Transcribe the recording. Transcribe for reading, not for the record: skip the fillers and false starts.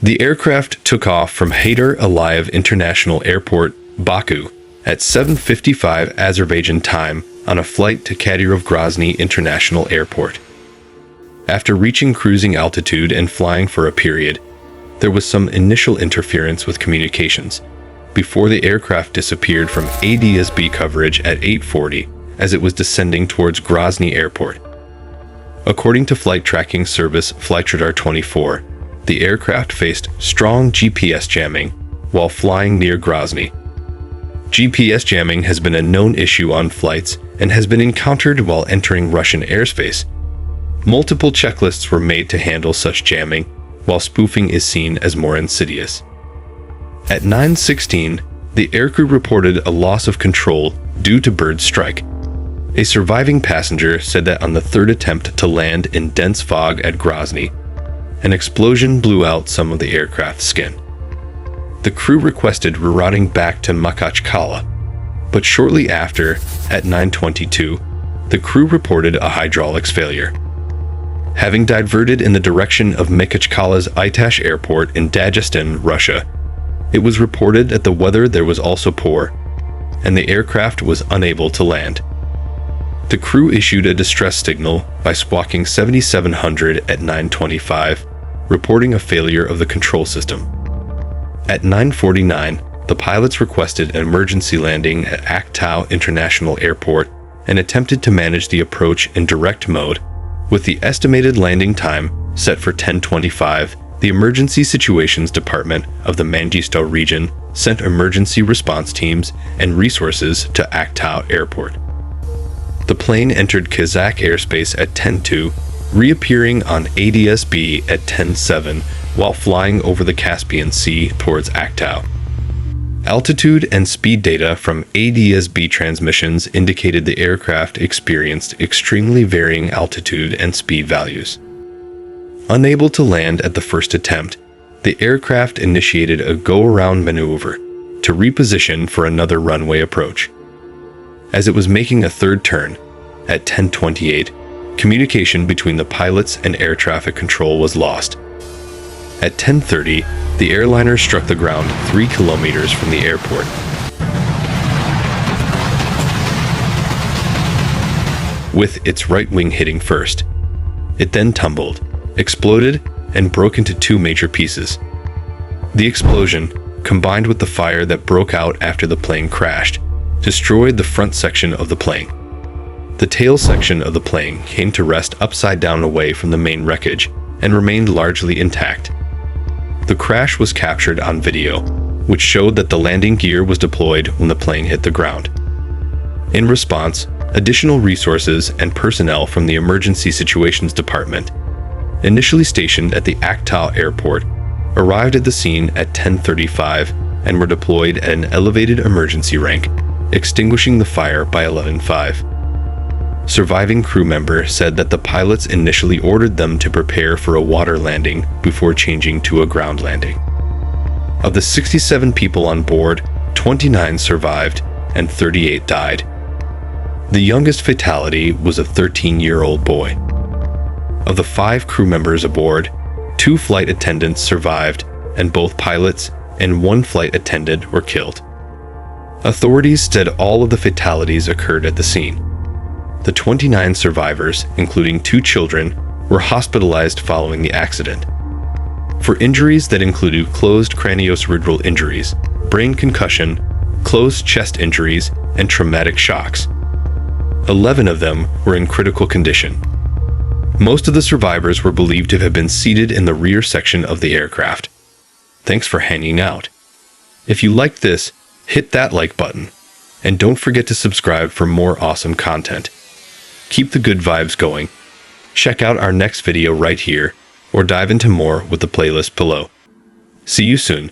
The aircraft took off from Heydar Aliyev International Airport, Baku, at 7:55 Azerbaijan time on a flight to Kadyrov-Grozny International Airport. After reaching cruising altitude and flying for a period, there was some initial interference with communications before the aircraft disappeared from ADS-B coverage at 8:40 as it was descending towards Grozny Airport. According to flight tracking service Flightradar 24, the aircraft faced strong GPS jamming while flying near Grozny. GPS jamming has been a known issue on flights and has been encountered while entering Russian airspace. Multiple checklists were made to handle such jamming, while spoofing is seen as more insidious. At 9:16, the aircrew reported a loss of control due to bird strike. A surviving passenger said that on the third attempt to land in dense fog at Grozny, an explosion blew out some of the aircraft's skin. The crew requested rerouting back to Makhachkala, but shortly after, at 9:22, the crew reported a hydraulics failure. Having diverted in the direction of Makhachkala's Itash Airport in Dagestan, Russia, it was reported that the weather there was also poor, and the aircraft was unable to land. The crew issued a distress signal by squawking 7700 at 9:25, reporting a failure of the control system. At 9:49, the pilots requested an emergency landing at Aktau International Airport and attempted to manage the approach in direct mode. With the estimated landing time set for 10:25, the Emergency Situations Department of the Mangistau region sent emergency response teams and resources to Aktau Airport. The plane entered Kazakh airspace at 10:02, reappearing on ADS-B at 10:07 while flying over the Caspian Sea towards Aktau. Altitude and speed data from ADS-B transmissions indicated the aircraft experienced extremely varying altitude and speed values. Unable to land at the first attempt, the aircraft initiated a go-around maneuver to reposition for another runway approach. As it was making a third turn, at 10:28, communication between the pilots and air traffic control was lost. At 10:30, the airliner struck the ground 3 kilometers from the airport. With its right wing hitting first. It then tumbled, exploded, and broke into 2 major pieces. The explosion, combined with the fire that broke out after the plane crashed, destroyed the front section of the plane. The tail section of the plane came to rest upside down away from the main wreckage and remained largely intact. The crash was captured on video, which showed that the landing gear was deployed when the plane hit the ground. In response, additional resources and personnel from the Emergency Situations Department, initially stationed at the Aktau Airport, arrived at the scene at 10:35 and were deployed at an elevated emergency rank, extinguishing the fire by 11:05. Surviving crew member said that the pilots initially ordered them to prepare for a water landing before changing to a ground landing. Of the 67 people on board, 29 survived and 38 died. The youngest fatality was a 13-year-old boy. Of the 5 crew members aboard, 2 flight attendants survived, and both pilots and 1 flight attendant were killed. Authorities said all of the fatalities occurred at the scene. The 29 survivors, including 2 children, were hospitalized following the accident. For injuries that included closed craniocerebral injuries, brain concussion, closed chest injuries, and traumatic shocks. 11 of them were in critical condition. Most of the survivors were believed to have been seated in the rear section of the aircraft. Thanks for hanging out. If you liked this, hit that like button. And don't forget to subscribe for more awesome content. Keep the good vibes going. Check out our next video right here, or dive into more with the playlist below. See you soon.